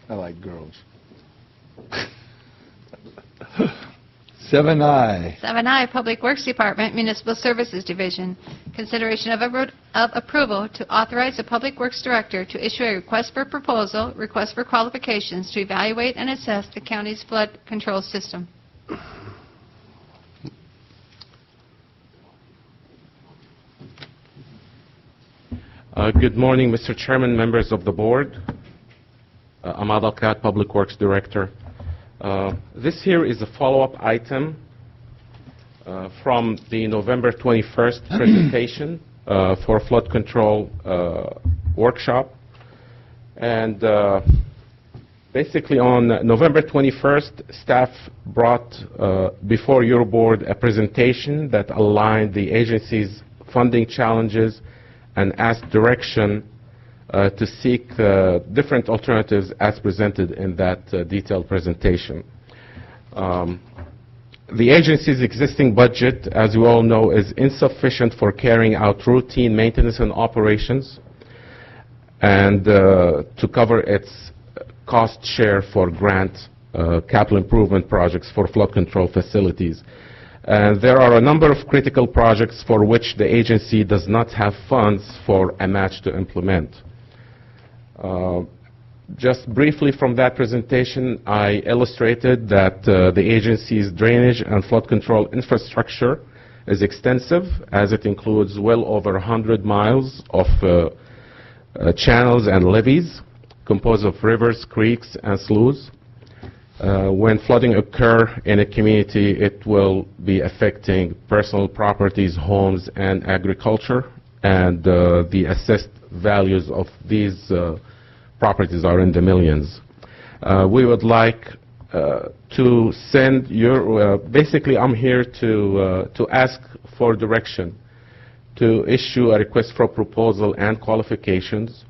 I like girls. 7I. 7I, Public Works Department, Municipal Services Division. Consideration of approval to authorize the Public Works Director to issue a request for proposal, request for qualifications to evaluate and assess the county's flood control system. Good morning, Mr. Chairman, members of the board. Ahmad Alkat, Public Works Director. This here is a follow-up item from the November 21st presentation for flood control workshop. And basically on November 21st, staff brought before your board a presentation that aligned the agency's funding challenges and asked direction to seek different alternatives as presented in that detailed presentation. The agency's existing budget, as you all know, is insufficient for carrying out routine maintenance and operations and to cover its cost share for grant capital improvement projects for flood control facilities. And there are a number of critical projects for which the agency does not have funds for a match to implement. Just briefly from that presentation, I illustrated that the agency's drainage and flood control infrastructure is extensive, as it includes well over 100 miles of channels and levees composed of rivers, creeks, and sloughs. When flooding occurs in a community, it will be affecting personal properties, homes, and agriculture, and the assessed values of these properties are in the millions. We would like to send your, basically I'm here to ask for direction, to issue a request for proposal and qualifications,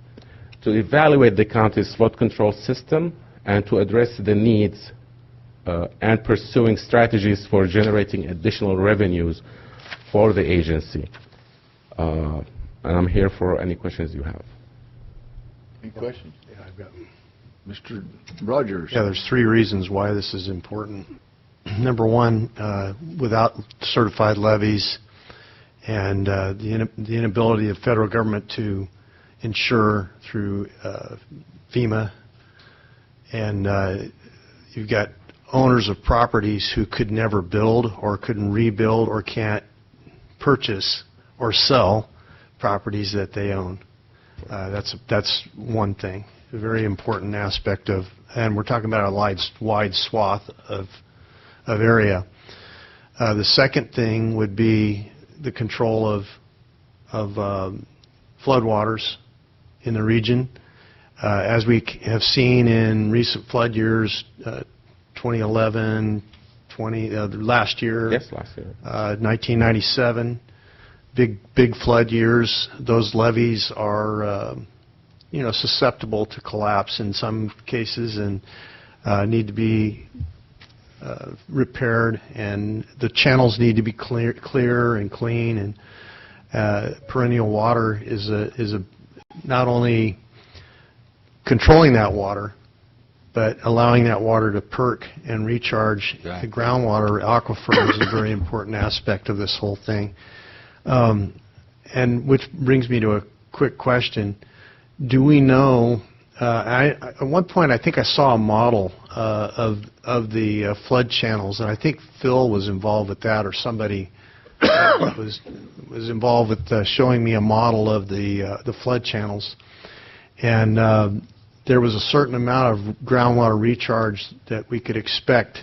to evaluate the county's flood control system, and to address the needs and pursuing strategies for generating additional revenues for the agency. And I'm here for any questions you have. Any questions? Yeah, I've got Mr. Rogers. Yeah, there's 3 reasons why this is important. Number one, without certified levies and the inability of federal government to insure through FEMA, and you've got owners of properties who could never build or couldn't rebuild or can't purchase or sell properties that they own. That's one thing, a very important aspect of, and we're talking about a wide swath of area. The second thing would be the control of floodwaters in the region. As we have seen in recent flood years, 2011, last year, Yes, last year. 1997, big flood years. Those levees are, susceptible to collapse in some cases and need to be repaired, and the channels need to be clear and clean. And perennial water is not only controlling that water, but allowing that water to perk and recharge the groundwater aquifer is a very important aspect of this whole thing. And which brings me to a quick question. Do we know, at one point I think I saw a model of the flood channels, and I think Phil was involved with that, or somebody was involved with showing me a model of the flood channels. And there was a certain amount of groundwater recharge that we could expect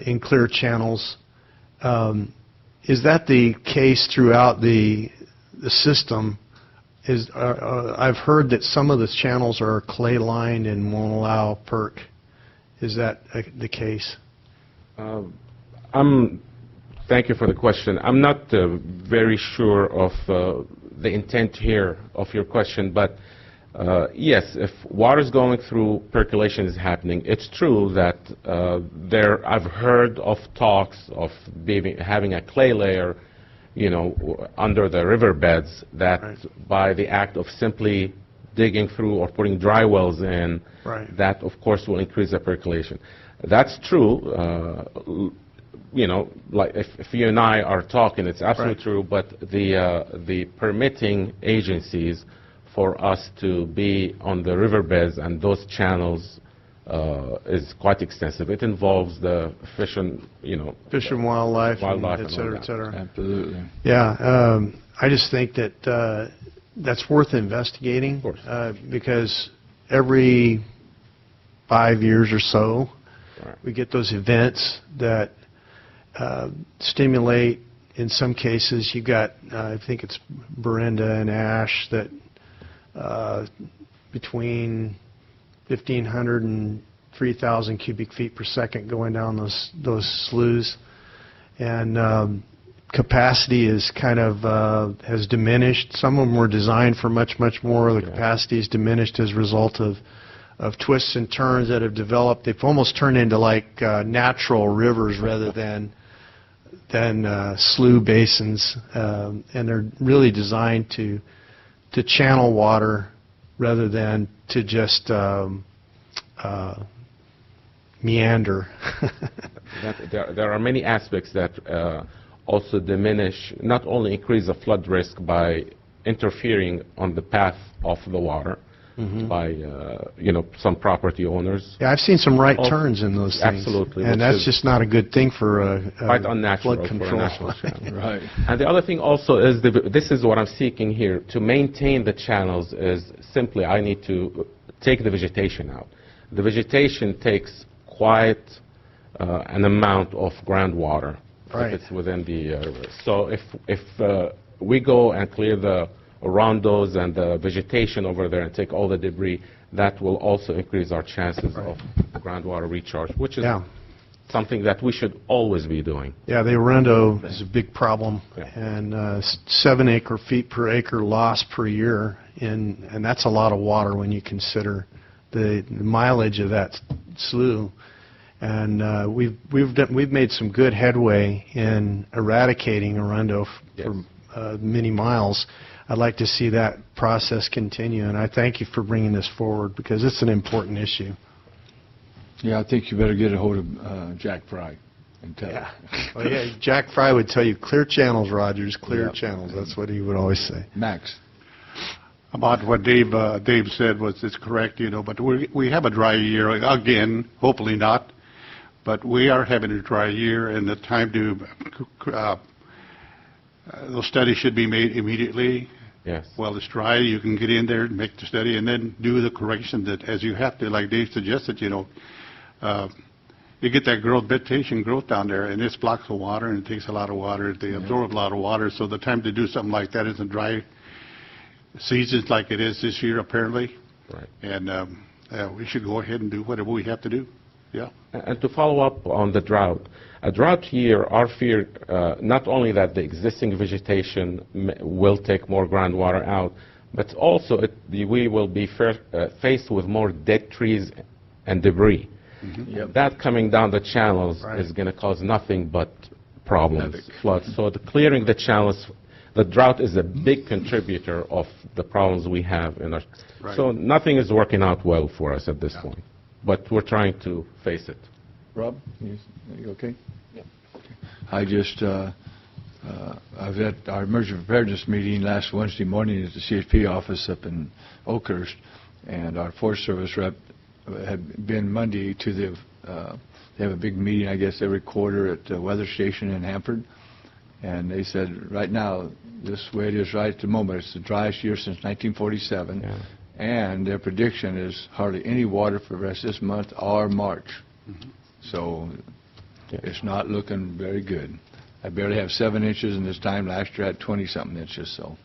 in clear channels. Is that the case throughout the system? I've heard that some of the channels are clay lined and won't allow perk. Is that the case? Thank you for the question. I'm not very sure of the intent here of your question, but yes, if water is going through, percolation is happening. It's true that I've heard of talks of having a clay layer, under the riverbeds, that by the act of simply digging through or putting dry wells in, Right. that of course will increase the percolation. That's true. You know, like if you and I are talking, it's absolutely Right. true. But the permitting agencies for us to be on the riverbeds and those channels is quite extensive. It involves the fish and Fish and wildlife, and et all cetera, that. et cetera. Absolutely. Yeah, I just think that that's worth investigating because every 5 years or so, we get those events that stimulate. In some cases, you got I think it's Berenda and Ash that between 1,500 and 3,000 cubic feet per second going down those sloughs, and capacity is kind of has diminished. Some of them were designed for much more. The capacity is diminished as a result of twists and turns that have developed. They've almost turned into like natural rivers rather than slough basins, and they're really designed to channel water rather than to just meander. There are many aspects that also diminish, not only increase the flood risk by interfering on the path of the water by some property owners. Yeah, I've seen some right turns in those things. Absolutely. And that's just not a good thing for quite unnatural flood for a control. natural channel. Right. And the other thing also is, this is what I'm seeking here, to maintain the channels is simply I need to take the vegetation out. The vegetation takes quite an amount of groundwater. Right. If it's within the river. So if we go and clear the rondos and the vegetation over there and take all the debris, that will also increase our chances of groundwater recharge, which is something that we should always be doing. Yeah, the rondo is a big problem, and 7 acre-feet per acre loss per year, and that's a lot of water when you consider the mileage of that slough. And we've made some good headway in eradicating arundo for many miles. I'd like to see that process continue, and I thank you for bringing this forward because it's an important issue. Yeah, I think you better get a hold of Jack Fry and tell him. Well, yeah, Jack Fry would tell you, clear channels, Rogers, clear channels. That's what he would always say. Max. About what Dave said is correct, but we have a dry year again. Hopefully not, but we are having a dry year, and the time to those studies should be made immediately. Yes. While it's dry, you can get in there and make the study, and then do the correction that as you have to, like Dave suggested. You get that vegetation growth down there, and this blocks the water, and it takes a lot of water. They absorb a lot of water, so the time to do something like that isn't dry seasons like it is this year, apparently. Right. And we should go ahead and do whatever we have to do. Yeah. And to follow up on the drought, a drought year, our fear, not only that the existing vegetation will take more groundwater out, but also we will be faced with more dead trees and debris. That coming down the channels is going to cause nothing but problems, floods. So clearing the channels, the drought is a big contributor of the problems we have in our. So nothing is working out well for us at this point, but we're trying to face it. Rob, you okay? Yeah. I just I was at our emergency preparedness meeting last Wednesday morning at the CHP office up in Oakhurst, and our Forest Service rep had been Monday to the. They have a big meeting, I guess, every quarter at the weather station in Hanford, and they said right now, this way it is right at the moment, it's the driest year since 1947, and their prediction is hardly any water for the rest of this month or March. So it's not looking very good. I barely have 7 inches, and this time last year I had 20-something inches. So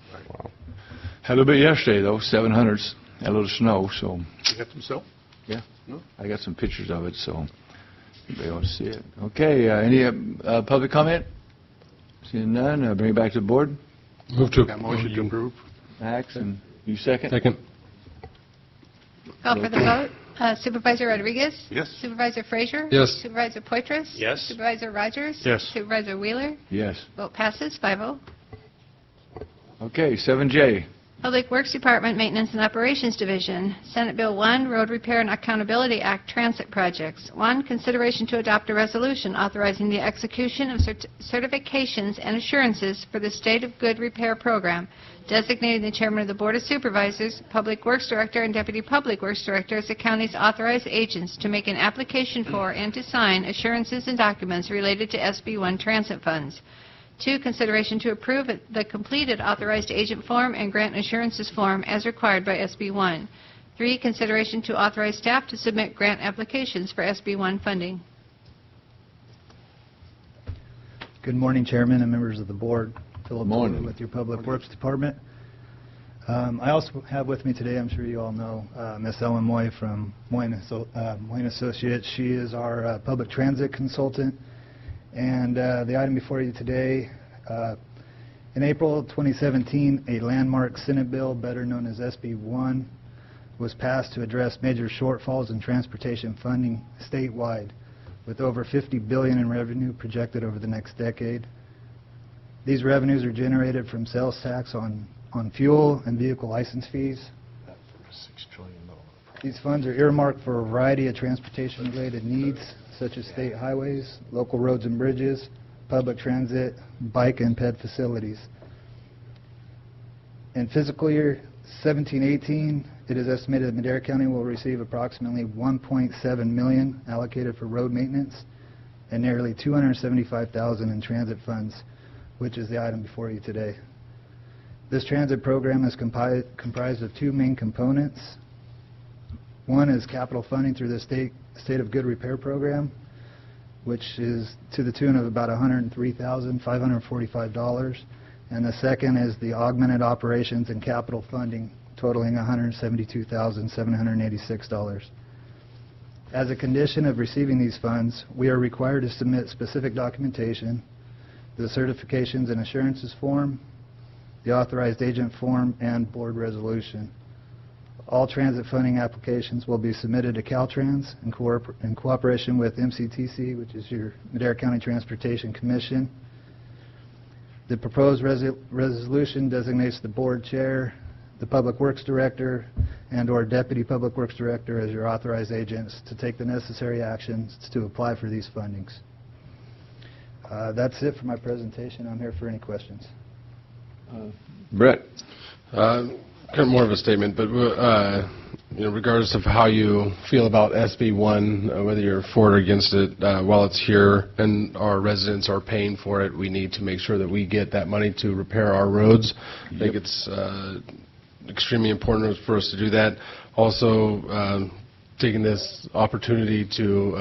had a little bit yesterday, though, 700s, had a little snow. So You got some snow? yeah, I got some pictures of it, so anybody want to see it. Okay, any public comment? Seeing none, bring it back to the board. Move to Motion to approve. Max, and you second? Second. Call for the vote. Supervisor Rodriguez? Yes. Supervisor Frazier? Yes. Supervisor Poitras? Yes. Supervisor Rogers? Yes. Supervisor Wheeler? Yes. Vote passes 5-0. Okay, 7J. Public Works Department Maintenance and Operations Division, Senate Bill 1, Road Repair and Accountability Act Transit Projects. 1, consideration to adopt a resolution authorizing the execution of certifications and assurances for the State of Good Repair Program, designating the Chairman of the Board of Supervisors, Public Works Director, and Deputy Public Works Director as the county's authorized agents to make an application for and to sign assurances and documents related to SB 1 transit funds. 2, consideration to approve the completed authorized agent form and grant assurances form as required by SB 1. 3, consideration to authorize staff to submit grant applications for SB 1 funding. Good morning, Chairman and members of the board. Philip Morning. Porter with your Public Works Department. I also have with me today, I'm sure you all know, Ms. Ellen Moy from Moyne Associates. She is our public transit consultant. And the item before you today, in April 2017, a landmark Senate bill, better known as SB 1, was passed to address major shortfalls in transportation funding statewide, with over $50 billion in revenue projected over the next decade. These revenues are generated from sales tax on fuel and vehicle license fees. These funds are earmarked for a variety of transportation-related needs, such as state highways, local roads and bridges, public transit, bike and ped facilities. In fiscal year 17-18, it is estimated that Madera County will receive approximately $1.7 million allocated for road maintenance and nearly $275,000 in transit funds, which is the item before you today. This transit program is comprised of 2 main components. One is capital funding through the State of Good Repair Program, which is to the tune of about $103,545. And the second is the augmented operations and capital funding, totaling $172,786. As a condition of receiving these funds, we are required to submit specific documentation, the certifications and assurances form, the authorized agent form, and board resolution. All transit funding applications will be submitted to Caltrans in cooperation with MCTC, which is your Madera County Transportation Commission. The proposed resolution designates the board chair, the Public Works Director, and/or Deputy Public Works Director as your authorized agents to take the necessary actions to apply for these fundings. That's it for my presentation. I'm here for any questions. Brett. Kind of more of a statement, but regardless of how you feel about SB 1, whether you're for or against it, while it's here and our residents are paying for it, we need to make sure that we get that money to repair our roads. I think it's extremely important for us to do that. Also, taking this opportunity to,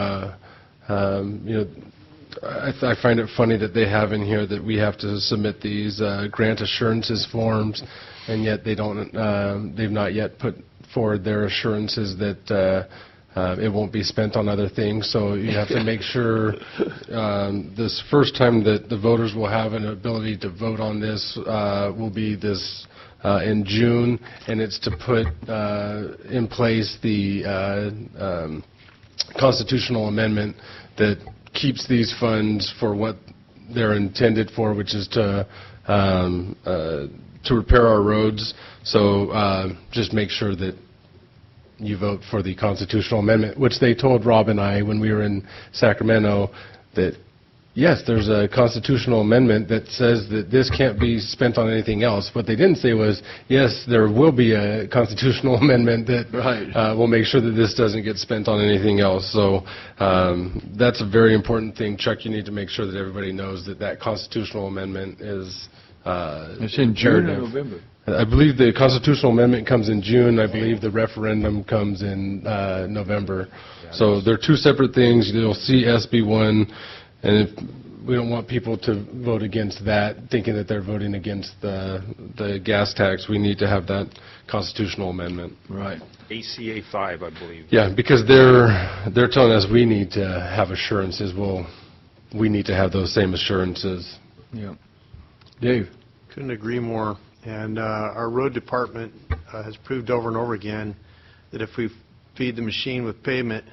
I find it funny that they have in here that we have to submit these grant assurances forms, and yet they've not yet put forward their assurances that it won't be spent on other things. So you have to make sure this first time that the voters will have an ability to vote on this will be this in June, and it's to put in place the constitutional amendment that keeps these funds for what they're intended for, which is to repair our roads. So just make sure that you vote for the constitutional amendment, which they told Rob and I when we were in Sacramento that, yes, there's a constitutional amendment that says that this can't be spent on anything else. What they didn't say was, yes, there will be a constitutional amendment that will make sure that this doesn't get spent on anything else. So that's a very important thing. Chuck, you need to make sure that everybody knows that that constitutional amendment is it's in June or November? I believe the constitutional amendment comes in June. I believe the referendum comes in November. So they're 2 separate things. You'll see SB 1, and if we don't want people to vote against that, thinking that they're voting against the gas tax. We need to have that constitutional amendment. Right. ACA 5, I believe. Yeah, because they're telling us we need to have assurances. Well, we need to have those same assurances. Yeah. Dave. Couldn't agree more. And our road department has proved over and over again that if we feed the machine with pavement,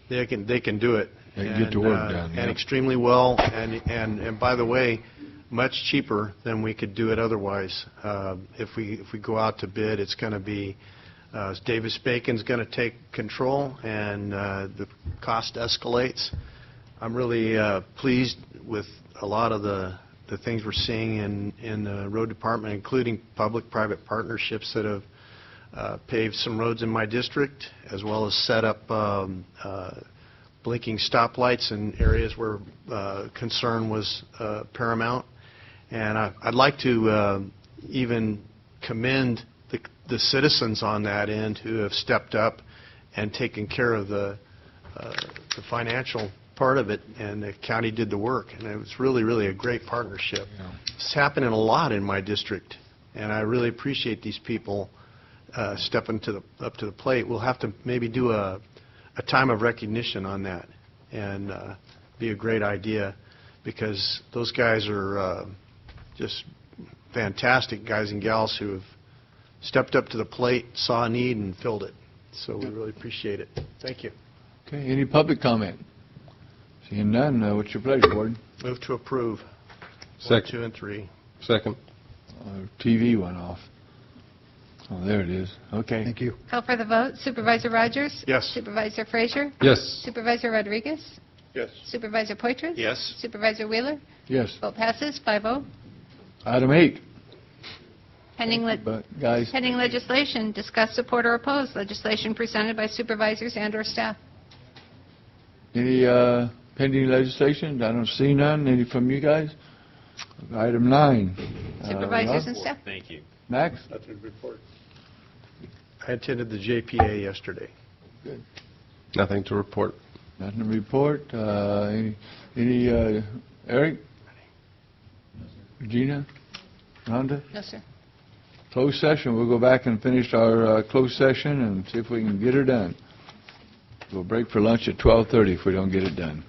they can do it. They get to work done. And extremely well. And by the way, much cheaper than we could do it otherwise. If we go out to bid, it's going to be Davis-Bacon's going to take control, and the cost escalates. I'm really pleased with a lot of the things we're seeing in the road department, including public-private partnerships that have paved some roads in my district, as well as set up blinking stoplights in areas where concern was paramount. And I'd like to even commend the citizens on that end who have stepped up and taken care of the financial part of it, and the county did the work, and it was really, really a great partnership. It's happening a lot in my district, and I really appreciate these people stepping up to the plate. We'll have to maybe do a time of recognition on that, and be a great idea, because those guys are just fantastic guys and gals who have stepped up to the plate, saw a need, and filled it. So we really appreciate it. Thank you. Okay, any public comment? Seeing none, what's your pleasure, Board? Move to approve. Second. 1, 2, and 3. Second. TV went off. Oh, there it is. Okay. Thank you. Call for the vote. Supervisor Rogers? Yes. Supervisor Frazier? Yes. Supervisor Rodriguez? Yes. Supervisor Poitras? Yes. Supervisor Wheeler? Yes. Vote passes 5-0. Item 8. Pending Guys, pending legislation, discuss, support, or oppose legislation presented by supervisors and/or staff. any pending legislation? I don't see none. Any from you guys? Item 9. Supervisors Rob? and staff. Thank you. Max? Nothing to report. I attended the JPA yesterday. Good. Nothing to report. Nothing to report. Any Eric? Regina? Rhonda? No, sir. Closed session. We'll go back and finish our closed session and see if we can get her done. We'll break for lunch at 12:30 if we don't get it done.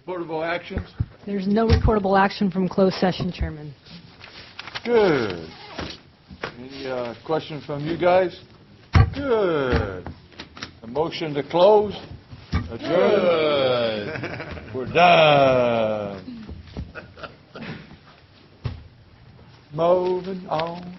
Reportable actions? There's no reportable action from closed session, Chairman. Good. Any questions from you guys? Good. A motion to close? Good. We're done. Moving on.